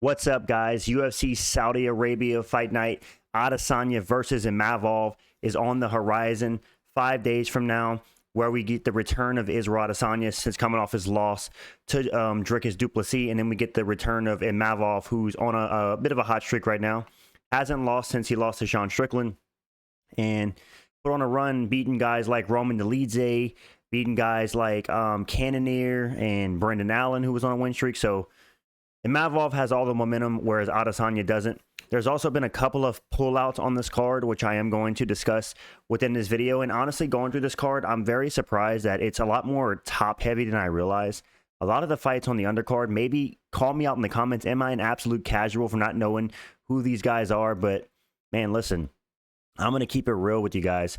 What's up, guys? UFC Saudi Arabia Fight Night. Adesanya versus Imavov is on the horizon 5 days from now, where we get the return of Israel Adesanya since coming off his loss to Drakkar du Plessis, and then we get the return of Imavov, who's on a bit of a hot streak right now. Hasn't lost since he lost to Sean Strickland, and put on a run, beating guys like Roman Dolidze, beating guys like Cannonier and Brendan Allen, who was on a win streak. So Imavov has all the momentum, whereas Adesanya doesn't. There's also been a couple of pullouts on this card, which I am going to discuss within this video. And honestly, going through this card, I'm very surprised that it's a lot more top-heavy than I realized. A lot of the fights on the undercard, maybe call me out in the comments. Am I an absolute casual for not knowing who these guys are? But, man, listen, I'm going to keep it real with you guys.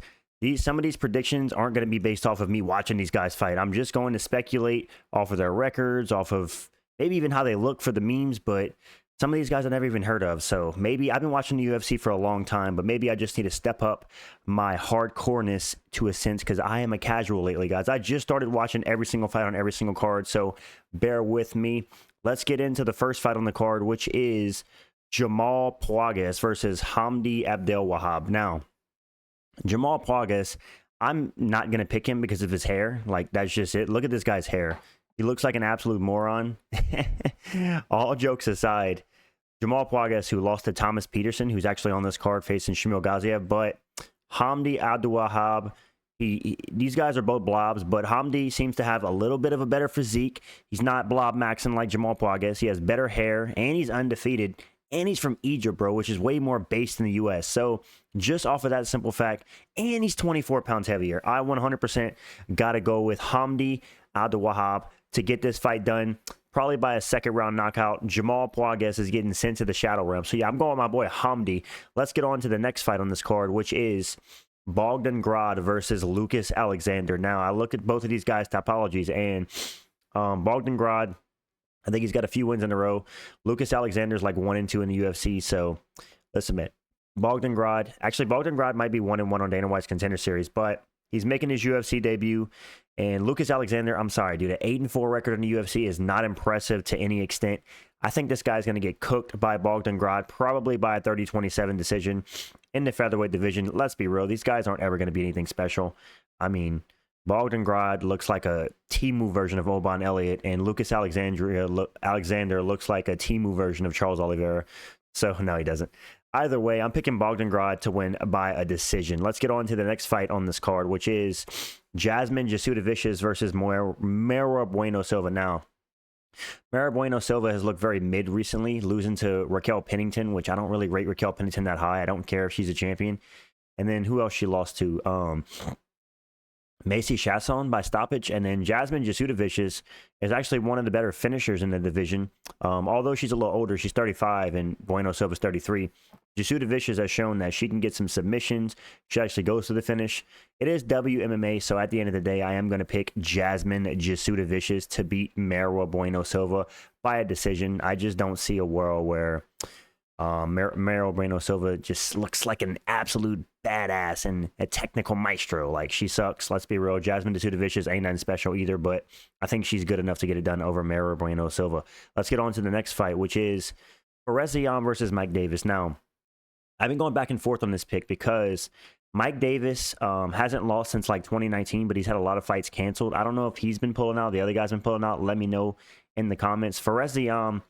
Some of these predictions aren't going to be based off of me watching these guys fight. I'm just going to speculate off of their records, off of maybe even how they look for the memes, but some of these guys I've never even heard of. So maybe I've been watching the UFC for a long time, but maybe I just need to step up my hardcoreness to a sense, because I am a casual lately, guys. I just started watching every single fight on every single card, so bear with me. Let's get into the first fight on the card, which is Jamal Paugas versus Hamdi Abdel Wahab. Now, Jamal Paugas, I'm not going to pick him because of his hair. Like, that's just it. Look at this guy's hair. He looks like an absolute moron. All jokes aside, Jamal Paugas, who lost to Thomas Peterson, who's actually on this card facing Shamil Gaziev, but Hamdi Abdel Wahab, these guys are both blobs, but Hamdi seems to have a little bit of a better physique. He's not blob maxing like Jamal Paugas. He has better hair, and he's undefeated, and he's from Egypt, bro, which is way more based in the U.S. So just off of that simple fact, and he's 24 pounds heavier, I 100% got to go with Hamdi Abdel Wahab to get this fight done, probably by a second round knockout. Jamal Paugas is getting sent to the Shadow Realm. So yeah, I'm going with my boy Hamdi. Let's get on to the next fight on this card, which is Bogdan Grod versus Lucas Alexander. Now, I look at both of these guys' topologies, and Bogdan Grod, I think he's got a few wins in a row. Lucas Alexander's like 1-2 in the UFC. So let's admit, Bogdan Grod might be 1-1 on Dana White's Contender Series, but he's making his UFC debut. And Lucas Alexander, I'm sorry, dude, an 8-4 record in the UFC is not impressive to any extent. I think this guy's going to get cooked by Bogdan Grod, probably by a 30-27 decision in the featherweight division. Let's be real, these guys aren't ever going to be anything special. I mean, Bogdan Grod looks like a Temu version of Oban Elliott, and Lucas Alexander looks like a Temu version of Charles Olivera. So, no, he doesn't. Either way, I'm picking Bogdan Grod to win by a decision. Let's get on to the next fight on this card, which is Jasmine Jasudavicius versus Mara Bueno Silva. Now, Mara Bueno Silva has looked very mid recently, losing to Raquel Pennington, which I don't really rate Raquel Pennington that high. I don't care if she's a champion. And then who else she lost to? Macy Chasson by stoppage. And then Jasmine Jasudavicius is actually one of the better finishers in the division. Although she's a little older, she's 35 and Bueno Silva's 33. Jasudavicius has shown that she can get some submissions. She actually goes to the finish. It is WMMA, so at the end of the day, I am going to pick Jasmine Jasudavicius to beat Mara Bueno Silva by a decision. I just don't see a world where Mara Bueno Silva just looks like an absolute badass and a technical maestro. Like, she sucks. Let's be real. Jasmine Jasudavicius ain't nothing special either, but I think she's good enough to get it done over Mara Bueno Silva. Let's get on to the next fight, which is Perezian versus Mike Davis. Now, I've been going back and forth on this pick because Mike Davis hasn't lost since like 2019, but he's had a lot of fights canceled. I don't know if he's been pulling out, the other guy's been pulling out. Let me know in the comments. Perezian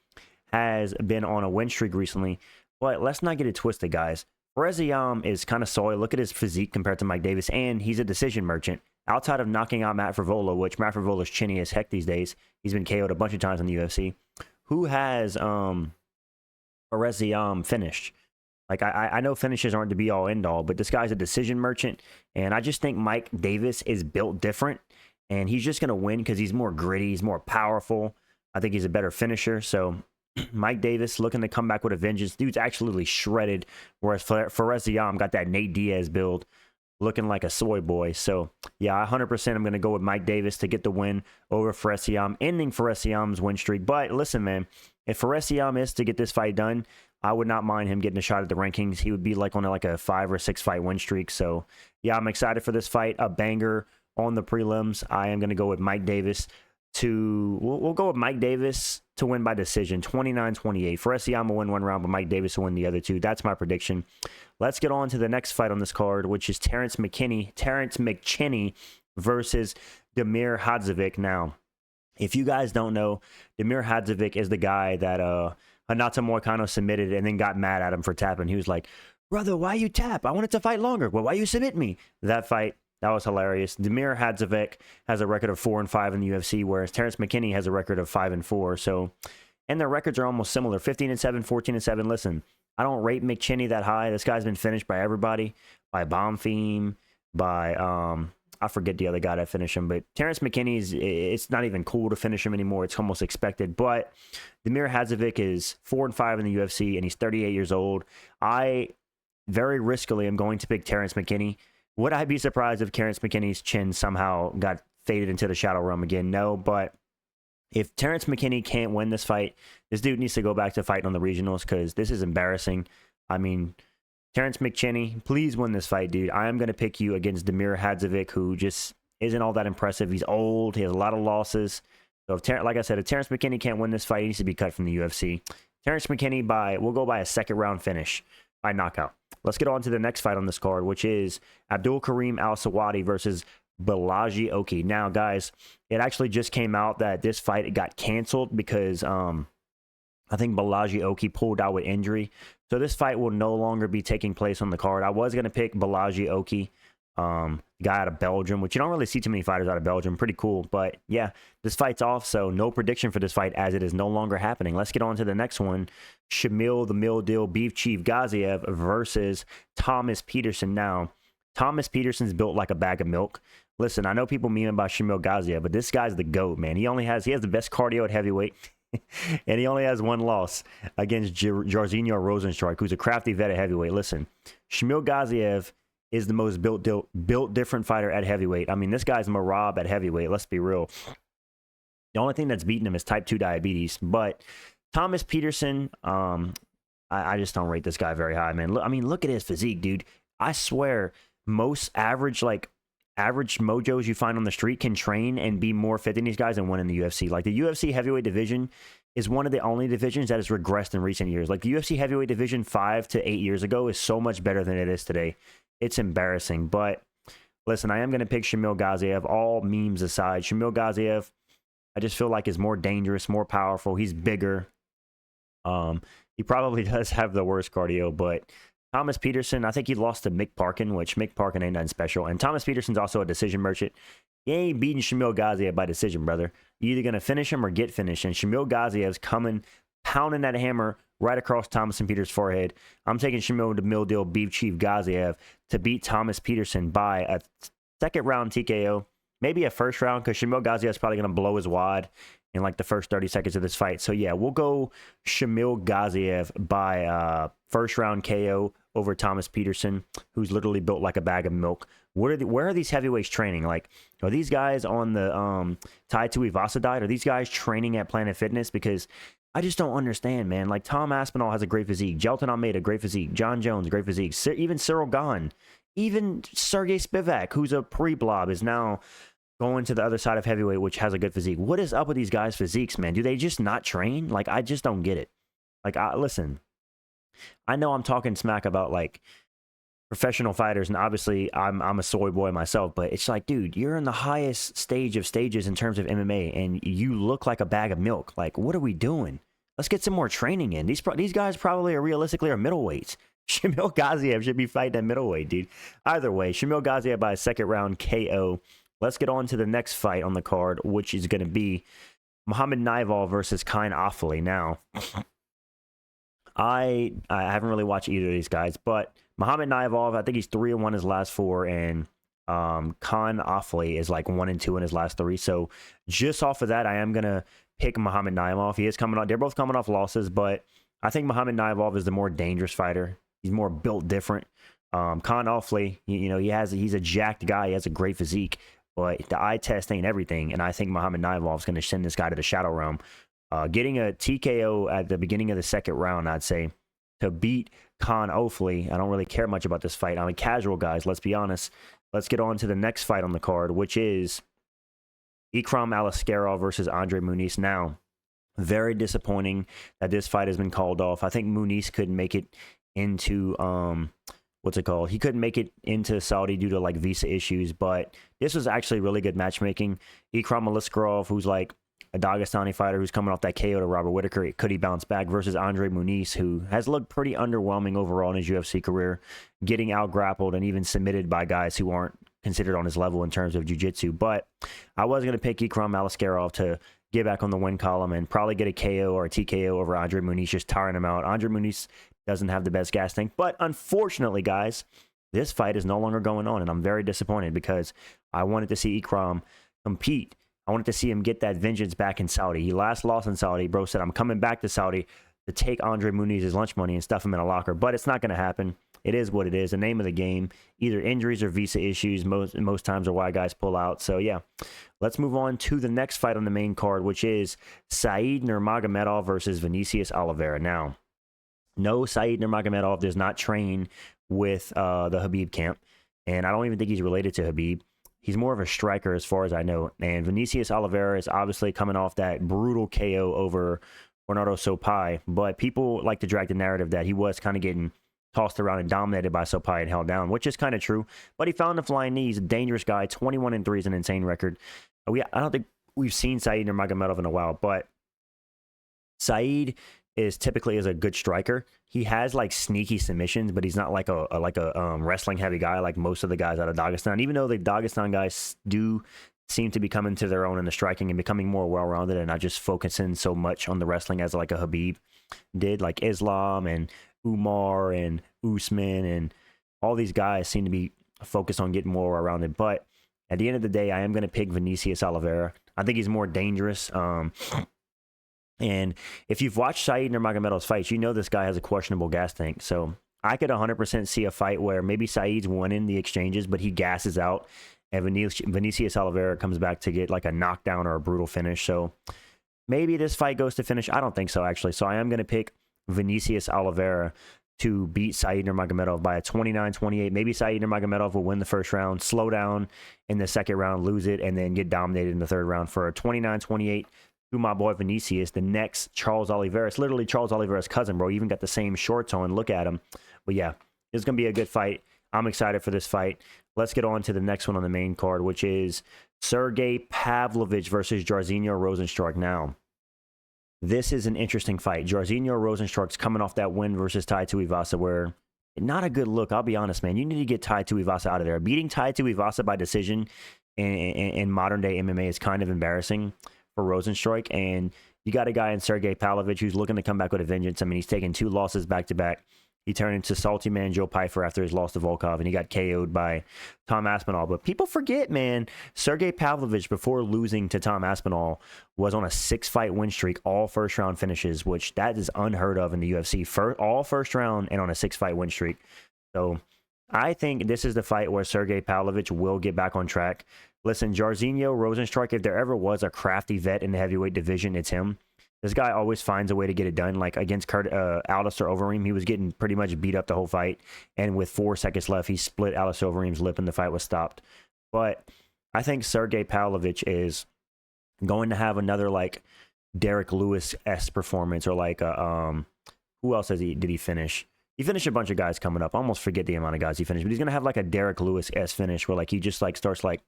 has been on a win streak recently, but let's not get it twisted, guys. Perezian is kind of soy. Look at his physique compared to Mike Davis, and he's a decision merchant. Outside of knocking out Matt Frevola, which Matt Frevola's chinny as heck these days, he's been KO'd a bunch of times in the UFC. Who has Perezian finished? Like, I know finishes aren't the be-all, end-all, but this guy's a decision merchant, and I just think Mike Davis is built different, and he's just going to win because he's more gritty, he's more powerful. I think he's a better finisher, so Mike Davis looking to come back with a vengeance. Dude's absolutely shredded, whereas Perezian got that Nate Diaz build, looking like a soy boy. So, yeah, 100% I'm going to go with Mike Davis to get the win over Perezian, ending Perezian's win streak. But listen, man, if Perezian is to get this fight done, I would not mind him getting a shot at the rankings. He would be like on like a 5 or 6 fight win streak. So, yeah, I'm excited for this fight. A banger on the prelims. I am going to go with Mike Davis we'll go with Mike Davis to win by decision, 29-28. For Esiyama win one round, but Mike Davis will win the other two. That's my prediction. Let's get on to the next fight on this card, which is Terrence McKinney versus Damir Hadzovic. Now, if you guys don't know, Damir Hadzovic is the guy that Hinata Moicano submitted and then got mad at him for tapping. He was like, brother, why you tap? I wanted to fight longer. Well, why you submit me? That fight, that was hilarious. Damir Hadzovic has a record of 4-5 in the UFC, whereas Terrence McKinney has a record of 5-4. So, and their records are almost similar, 15-7, 14-7. Listen, I don't rate McKinney that high. This guy's been finished by everybody, by Bonfim, by I forget the other guy that finished him, but Terrence McKinney's, it's not even cool to finish him anymore. It's almost expected. But Damir Hadzovic is 4-5 in the UFC, and he's 38 years old. I very riskily am going to pick Terrence McKinney. Would I be surprised if Terrence McKinney's chin somehow got faded into the shadow realm again? No, but if Terrence McKinney can't win this fight, this dude needs to go back to fighting on the regionals because this is embarrassing. I mean, Terrence McKinney, please win this fight, dude. I am going to pick you against Damir Hadzovic, who just isn't all that impressive. He's old. He has a lot of losses. So, like I said, if Terrence McKinney can't win this fight, he needs to be cut from the UFC. Terrence McKinney, we'll go by a second-round finish by knockout. Let's get on to the next fight on this card, which is AbdulKarim Al-Sawadi versus Blachowicz. Now, guys, it actually just came out that this fight got canceled because I think Blachowicz pulled out with injury. So this fight will no longer be taking place on the card. I was going to pick Blachowicz, guy out of Belgium, which you don't really see too many fighters out of Belgium. Pretty cool. But yeah, this fight's off, so no prediction for this fight as it is no longer happening. Let's get on to the next one. Shamil, the Mill Deal Beef Chief Gaziev versus Thomas Peterson. Now, Thomas Peterson's built like a bag of milk. Listen, I know people meme about Shamil Gaziev, but this guy's the GOAT, man. He has the best cardio at heavyweight. And he only has one loss against Jairzinho Rosenstruck, who's a crafty vet at heavyweight. Listen, Shamil Gaziev is the most built different fighter at heavyweight. I mean, this guy's Marab at heavyweight. Let's be real. The only thing that's beating him is type 2 diabetes. But Thomas Peterson, I just don't rate this guy very high, man. I mean, look at his physique, dude. I swear, most average mojos you find on the street can train and be more fit than these guys and win in the UFC. Like, the UFC heavyweight division is one of the only divisions that has regressed in recent years. Like, the UFC heavyweight division 5 to 8 years ago is so much better than it is today. It's embarrassing. But listen, I am going to pick Shamil Gaziev. All memes aside, Shamil Gaziev, I just feel like is more dangerous, more powerful. He's bigger. He probably does have the worst cardio, but Thomas Peterson, I think he lost to Mick Parkin, which Mick Parkin ain't nothing special. And Thomas Peterson's also a decision merchant. You ain't beating Shamil Gaziev by decision, brother. You're either going to finish him or get finished. And Shamil Gaziev's coming, pounding that hammer right across Thomas and Peter's forehead. I'm taking Shamil the Mill Deal Beef Chief Gaziev to beat Thomas Peterson by a second round TKO. Maybe a first round, because Shamil Gaziev's probably going to blow his wad in like the first 30 seconds of this fight. So yeah, we'll go Shamil Gaziev by first round KO over Thomas Peterson, who's literally built like a bag of milk. Where are these heavyweights training? Like, are these guys on the Tai Tui Vasa diet? Are these guys training at Planet Fitness? Because I just don't understand, man. Like, Tom Aspinall has a great physique. Jelton Almeida, great physique. John Jones, great physique. Even Cyril Gahn. Even Sergey Spivak, who's a pre-blob, is now going to the other side of heavyweight, which has a good physique. What is up with these guys' physiques, man? Do they just not train? Like, I just don't get it. Like, listen, I know I'm talking smack about, like, professional fighters, and obviously I'm a soy boy myself, but it's like, dude, you're in the highest stage of stages in terms of MMA, and you look like a bag of milk. Like, what are we doing? Let's get some more training in. These guys probably realistically are middleweights. Shamil Gaziev should be fighting at middleweight, dude. Either way, Shamil Gaziev by a second round KO. Let's get on to the next fight on the card, which is going to be Muhammad Naimov versus Kine Offaly. Now, I haven't really watched either of these guys, but Muhammad Naimov, I think he's 3-1 his last 4, and Kine Offaly is like 1-2 in his last 3. So just off of that, I am going to pick Muhammad Naimov. He is coming off, they're both coming off losses, but I think Muhammad Naimov is the more dangerous fighter. He's more built different. Kine Offaly, you know, he's a jacked guy. He has a great physique, but the eye test ain't everything. And I think Muhammad Naimov is going to send this guy to the shadow realm. Getting a TKO at the beginning of the second round, I'd say, to beat Kine Offaly. I don't really care much about this fight. I'm a casual, guys. Let's be honest. Let's get on to the next fight on the card, which is Ikram Aliskerov versus Andre Muniz. Now, very disappointing that this fight has been called off. I think Muniz couldn't make it into what's it called? He couldn't make it into Saudi due to like visa issues, but this was actually really good matchmaking. Ikram Aliskerov, who's like a Dagestani fighter who's coming off that KO to Robert Whittaker, could he bounce back, versus Andre Muniz, who has looked pretty underwhelming overall in his UFC career, getting out grappled and even submitted by guys who aren't considered on his level in terms of jiu-jitsu. But I was going to pick Ikram Aliskerov to get back on the win column and probably get a KO or a TKO over Andre Muniz, just tiring him out. Andre Muniz doesn't have the best gas tank, but unfortunately, guys, this fight is no longer going on, and I'm very disappointed because I wanted to see Ikram compete. I wanted to see him get that vengeance back in Saudi. He last lost in Saudi. Bro said, I'm coming back to Saudi to take Andre Muniz's lunch money and stuff him in a locker, but it's not going to happen. It is what it is. The name of the game, either injuries or visa issues, most times are why guys pull out. So, yeah, let's move on to the next fight on the main card, which is Said Nurmagomedov versus Vinicius Olivera. Now, no, Said Nurmagomedov does not train with the Khabib camp, and I don't even think he's related to Khabib. He's more of a striker as far as I know. And Vinicius Olivera is obviously coming off that brutal KO over Bernardo Sopai, but people like to drag the narrative that he was kind of getting tossed around and dominated by Sopai and held down, which is kind of true. But he found the flying knee. He's a dangerous guy. 21-3 is an insane record. I don't think we've seen Said Nurmagomedov in a while, but Said is typically a good striker. He has like sneaky submissions, but he's not like a wrestling heavy guy like most of the guys out of Dagestan. Even though the Dagestan guys do seem to be coming to their own in the striking and becoming more well-rounded and not just focusing so much on the wrestling as like a Khabib did, like Islam and Umar and Usman, and all these guys seem to be focused on getting more well-rounded. But at the end of the day, I am going to pick Vinicius Olivera. I think he's more dangerous. And if you've watched Said Nurmagomedov's fights, you know this guy has a questionable gas tank. So I could 100% see a fight where maybe Said's winning the exchanges, but he gasses out, and Vinicius Olivera comes back to get like a knockdown or a brutal finish. So maybe this fight goes to finish. I don't think so, actually. So I am going to pick Vinicius Olivera to beat Said Nurmagomedov by a 29-28. Maybe Said Nurmagomedov will win the first round, slow down in the second round, lose it, and then get dominated in the third round for a 29-28 to my boy Vinicius, the next Charles Oliveira. It's literally Charles Oliveira's cousin, bro. You even got the same shorts on. Look at him. But yeah, it's going to be a good fight. I'm excited for this fight. Let's get on to the next one on the main card, which is Sergey Pavlovich versus Jairzinho Rozenstruik. Now, this is an interesting fight. Jairzinho Rozenstruik's coming off that win versus Tai Tuivasa, where not a good look. I'll be honest, man. You need to get Tai Tuivasa out of there. Beating Tai Tuivasa by decision in modern day MMA is kind of embarrassing for Rozenstruik, and you got a guy in Sergey Pavlovich who's looking to come back with a vengeance. I mean, he's taken 2 losses back-to-back. He turned into salty man Joe Pyfer after his loss to Volkov, and he got KO'd by Tom Aspinall. But people forget, man, Sergey Pavlovich, before losing to Tom Aspinall, was on a 6-fight win streak, all first-round finishes, which that is unheard of in the UFC. All first round and on a 6-fight win streak. So I think this is the fight where Sergey Pavlovich will get back on track. Listen, Jairzinho Rozenstruik, if there ever was a crafty vet in the heavyweight division, it's him. This guy always finds a way to get it done. Like against Alistair Overeem, he was getting pretty much beat up the whole fight. And with 4 seconds left, he split Alistair Overeem's lip and the fight was stopped. But I think Sergey Pavlovich is going to have another like Derek Lewis-esque performance, or like who else did he finish? He finished a bunch of guys coming up. I almost forget the amount of guys he finished, but he's going to have like a Derek Lewis-esque finish where like he just like starts like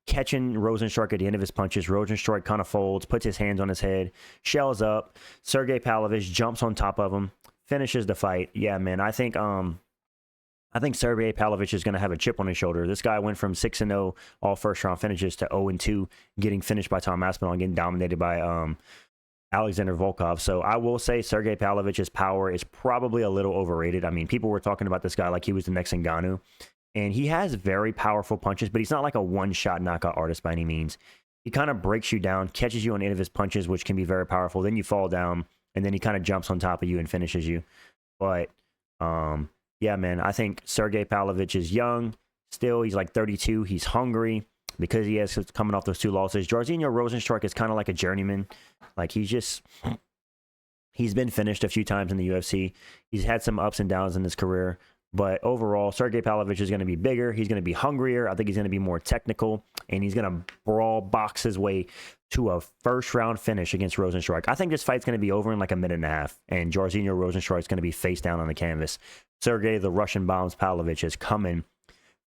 catching Rozenstruik at the end of his punches. Rozenstruik kind of folds, puts his hands on his head, shells up. Sergey Pavlovich jumps on top of him, finishes the fight. Yeah, man, I think Sergey Pavlovich is going to have a chip on his shoulder. This guy went from 6-0 all first round finishes to 0-2, getting finished by Tom Aspinall, getting dominated by Alexander Volkov. So I will say Sergey Pavlovich's power is probably a little overrated. I mean, people were talking about this guy like he was the next Ngannou. And he has very powerful punches, but he's not like a one-shot knockout artist by any means. He kind of breaks you down, catches you on the end of his punches, which can be very powerful. Then you fall down, and then he kind of jumps on top of you and finishes you. But, yeah, man, I think Sergey Pavlovich is young. Still, he's like 32. He's hungry because he has coming off those 2 losses. Jairzinho Rozenstruik is kind of like a journeyman. Like, he's been finished a few times in the UFC. He's had some ups and downs in his career. But overall, Sergey Pavlovich is going to be bigger. He's going to be hungrier. I think he's going to be more technical, and he's going to brawl box his way to a first-round finish against Rosenstruik. I think this fight's going to be over in like a minute and a half, and Jairzinho Rosenstruik is going to be face down on the canvas. Sergey, the Russian Bombs Pavlovich, is coming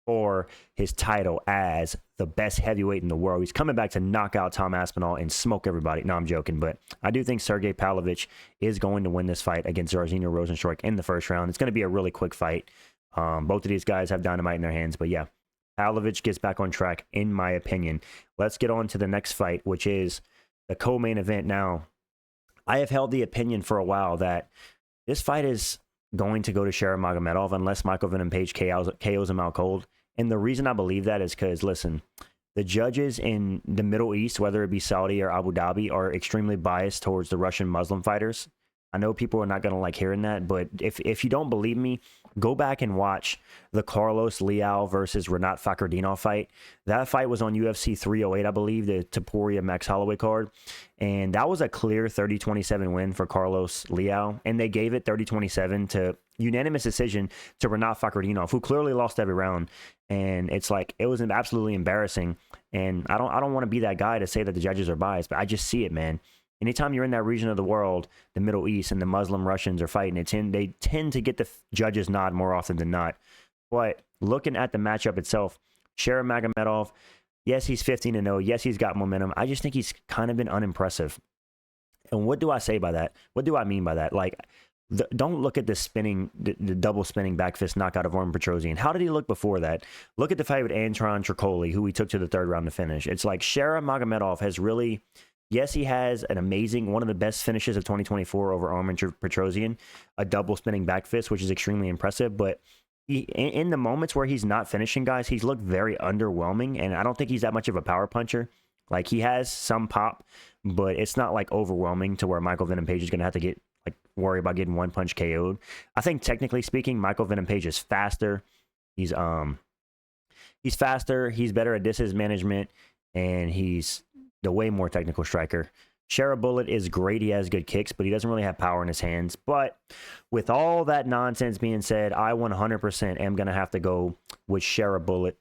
for his title as the best heavyweight in the world. He's coming back to knock out Tom Aspinall and smoke everybody. No, I'm joking, but I do think Sergey Pavlovich is going to win this fight against Jairzinho Rosenstruik in the first round. It's going to be a really quick fight. Both of these guys have dynamite in their hands, but yeah, Pavlovich gets back on track, in my opinion. Let's get on to the next fight, which is the co-main event. Now, I have held the opinion for a while that this fight is going to go to Nurmagomedov unless Michael Venom Page KOs him out cold. And the reason I believe that is because, listen, the judges in the Middle East, whether it be Saudi or Abu Dhabi, are extremely biased towards the Russian Muslim fighters. I know people are not going to like hearing that, but if you don't believe me, go back and watch the Carlos Leal versus Renat Fakhretdinov fight. That fight was on UFC 308, I believe, the Topuria Max Holloway card. And that was a clear 30-27 win for Carlos Leal. And they gave it 30-27 to unanimous decision to Renat Fakhretdinov, who clearly lost every round. And it's like, it was absolutely embarrassing. And I don't want to be that guy to say that the judges are biased, but I just see it, man. Anytime you're in that region of the world, the Middle East, and the Muslim Russians are fighting, they tend to get the judges nod more often than not. But looking at the matchup itself, Nurmagomedov, yes, he's 15-0. Yes, he's got momentum. I just think he's kind of been unimpressive. And what do I say by that? What do I mean by that? Like, don't look at the double spinning back fist knockout of Orman Petrosian. How did he look before that? Look at the fight with Antron Tricoli, who he took to the third round to finish. It's like Nurmagomedov has really... Yes, he has an amazing, one of the best finishes of 2024 over Orman Petrosian, a double spinning back fist, which is extremely impressive. But in the moments where he's not finishing guys, he's looked very underwhelming, and I don't think he's that much of a power puncher. Like, he has some pop, but it's not like overwhelming to where Michael Venom Page is going to have to worry about getting one punch KO'd. I think technically speaking, Michael Venom Page is faster. He's faster. He's better at distance management, and he's the way more technical striker. Bullet is great. He has good kicks, but he doesn't really have power in his hands. But with all that nonsense being said, I 100% am going to have to go with Bullet.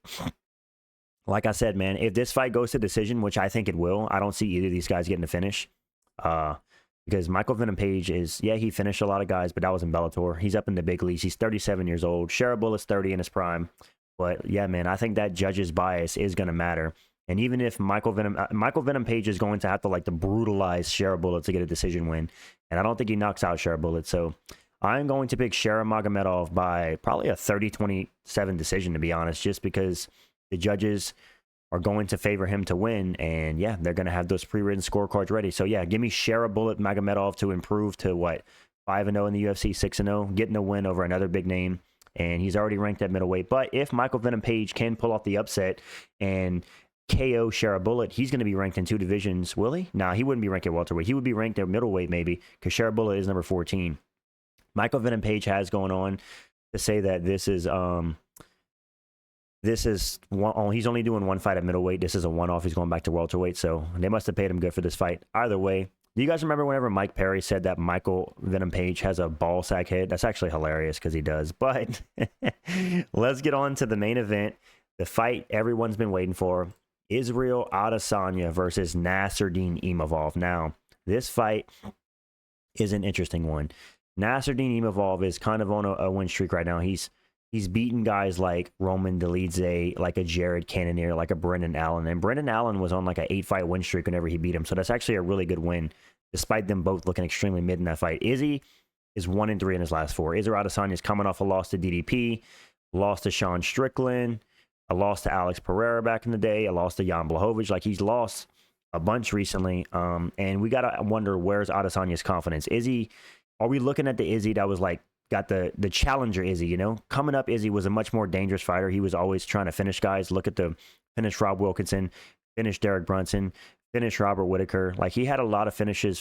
Like I said, man, if this fight goes to decision, which I think it will, I don't see either of these guys getting a finish. Because Michael Venom Page is, yeah, he finished a lot of guys, but that was in Bellator. He's up in the big leagues. He's 37 years old. Bullet's 30 in his prime. But yeah, man, I think that judge's bias is going to matter. And even if Michael Venom Page is going to have to brutalize Bullet to get a decision win, and I don't think he knocks out Bullet, so I'm going to pick Nurmagomedov by probably a 30-27 decision, to be honest, just because the judges are going to favor him to win, and yeah, they're going to have those pre-written scorecards ready. So yeah, give me Bullet Magomedov to improve to 5-0 in the UFC, 6-0, getting a win over another big name, and he's already ranked at middleweight. But if Michael Venom Page can pull off the upset and KO Bullet, he's going to be ranked in two divisions. Will he? Nah, he wouldn't be ranked at welterweight. He would be ranked at middleweight maybe, because Bullet is number 14. Michael Venom Page has going on to say that this is one, he's only doing one fight at middleweight. This is a one-off. He's going back to welterweight, so they must have paid him good for this fight. Either way, do you guys remember whenever Mike Perry said that Michael Venom Page has a ball sack head? That's actually hilarious because he does. But let's get on to the main event, the fight everyone's been waiting for. Israel Adesanya versus Nassourdine Imavov. Now, this fight is an interesting one. Nassourdine Imavov is kind of on a win streak right now. He's beaten guys like Roman Dolidze, like a Jared Cannonier, like a Brendan Allen. And Brendan Allen was on like an 8-fight win streak whenever he beat him. So that's actually a really good win, despite them both looking extremely mid in that fight. Izzy is 1-3 in his last 4. Israel Adesanya is coming off a loss to DDP, lost to Sean Strickland, a loss to Alex Pereira back in the day, a loss to Jan Blachowicz. Like, he's lost a bunch recently. And we got to wonder, where's Adesanya's confidence? Are we looking at the Izzy that was got the challenger Izzy, you know? Coming up, Izzy was a much more dangerous fighter. He was always trying to finish guys. Look at the finish Rob Wilkinson, finish Derek Brunson, finish Robert Whitaker. Like, he had a lot of finishes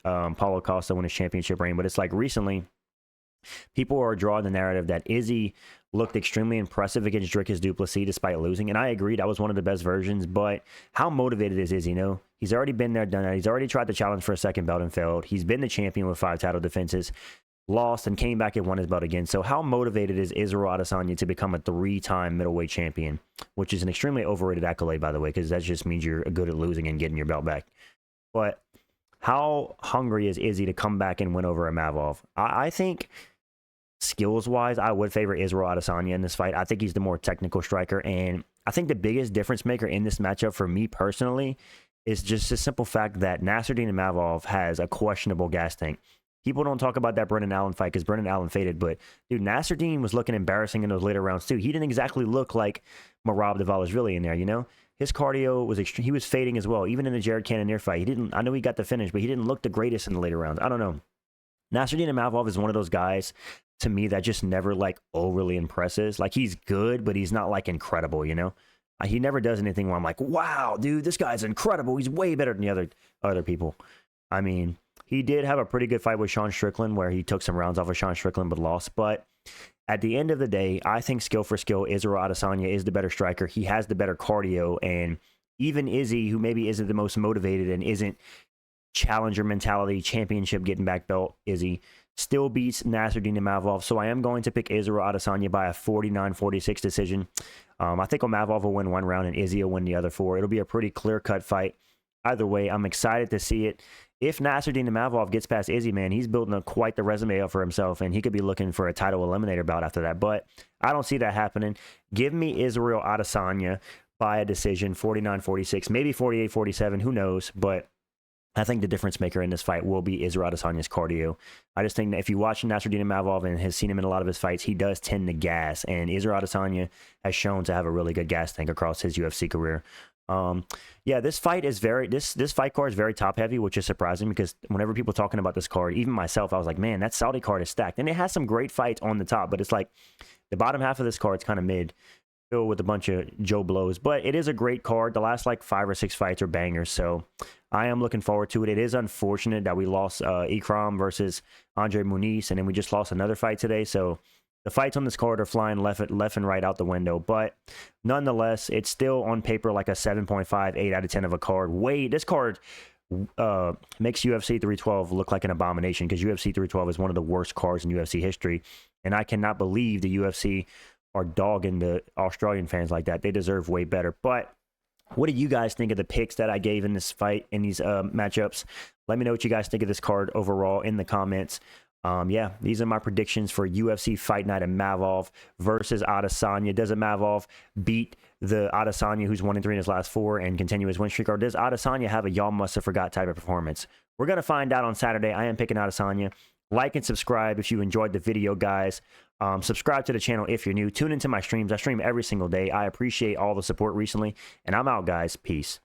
Paulo Costa win his championship reign. But it's like recently, people are drawing the narrative that Izzy looked extremely impressive against Dricus du Plessis despite losing. And I agree, that was one of the best versions. But how motivated is Izzy? You know, he's already been there, done that. He's already tried to challenge for a second belt and failed. He's been the champion with 5 title defenses. lost, and came back and won his belt again. So how motivated is Israel Adesanya to become a 3-time middleweight champion, which is an extremely overrated accolade, by the way, because that just means you're good at losing and getting your belt back. But how hungry is Izzy to come back and win over Imavov? I think skills-wise, I would favor Israel Adesanya in this fight. I think he's the more technical striker, and I think the biggest difference maker in this matchup for me personally is just the simple fact that Nassourdine Imavov has a questionable gas tank. People don't talk about that Brendan Allen fight because Brendan Allen faded, but dude, Nassourdine was looking embarrassing in those later rounds too. He didn't exactly look like Merab Dvalishvili in there, you know? His cardio was extreme. He was fading as well, even in the Jared Cannonier fight. I know he got the finish, but he didn't look the greatest in the later rounds. I don't know. Nassourdine Imavov is one of those guys to me that just never like overly impresses. Like he's good, but he's not like incredible, you know? He never does anything where I'm like, wow, dude, this guy's incredible. He's way better than the other people. I mean, he did have a pretty good fight with Sean Strickland where he took some rounds off of Sean Strickland but lost. But at the end of the day, I think skill for skill, Israel Adesanya is the better striker. He has the better cardio. And even Izzy, who maybe isn't the most motivated and isn't challenger mentality, championship getting back belt, Izzy, still beats Nassourdine Imavov. So I am going to pick Israel Adesanya by a 49-46 decision. I think Imavov will win one round and Izzy will win the other 4. It'll be a pretty clear-cut fight. Either way, I'm excited to see it. If Nassourdine Imavov gets past Izzy, man, he's building quite the resume up for himself, and he could be looking for a title eliminator bout after that. But I don't see that happening. Give me Israel Adesanya by a decision, 49-46, maybe 48-47, who knows. But I think the difference maker in this fight will be Israel Adesanya's cardio. I just think that if you watch Nassourdine Imavov and has seen him in a lot of his fights, he does tend to gas, and Israel Adesanya has shown to have a really good gas tank across his UFC career. Yeah, this fight is this fight card is very top heavy, which is surprising because whenever people talking about this card, even myself, I was like, man, that Saudi card is stacked, and it has some great fights on the top, but it's like the bottom half of this card is kind of mid, filled with a bunch of Joe blows. But it is a great card. The last like 5 or 6 fights are bangers, so I am looking forward to it. It is unfortunate that we lost Ikram versus Andre Muniz, and then we just lost another fight today. So the fights on this card are flying left and right out the window. But nonetheless, it's still on paper like a 7.5, 8 out of 10 of a card. This card makes UFC 312 look like an abomination because UFC 312 is one of the worst cards in UFC history. And I cannot believe the UFC are dogging the Australian fans like that. They deserve way better. But what do you guys think of the picks that I gave in this fight, in these matchups? Let me know what you guys think of this card overall in the comments. Yeah, these are my predictions for UFC Fight Night Imavov versus Adesanya. Does Imavov beat the Adesanya who's 1-3 in his last 4 and continue his win streak? Or does Adesanya have a y'all must have forgot type of performance? We're going to find out on Saturday. I am picking Adesanya. Like and subscribe if you enjoyed the video, guys. Subscribe to the channel if you're new. Tune into my streams. I stream every single day. I appreciate all the support recently. And I'm out, guys. Peace.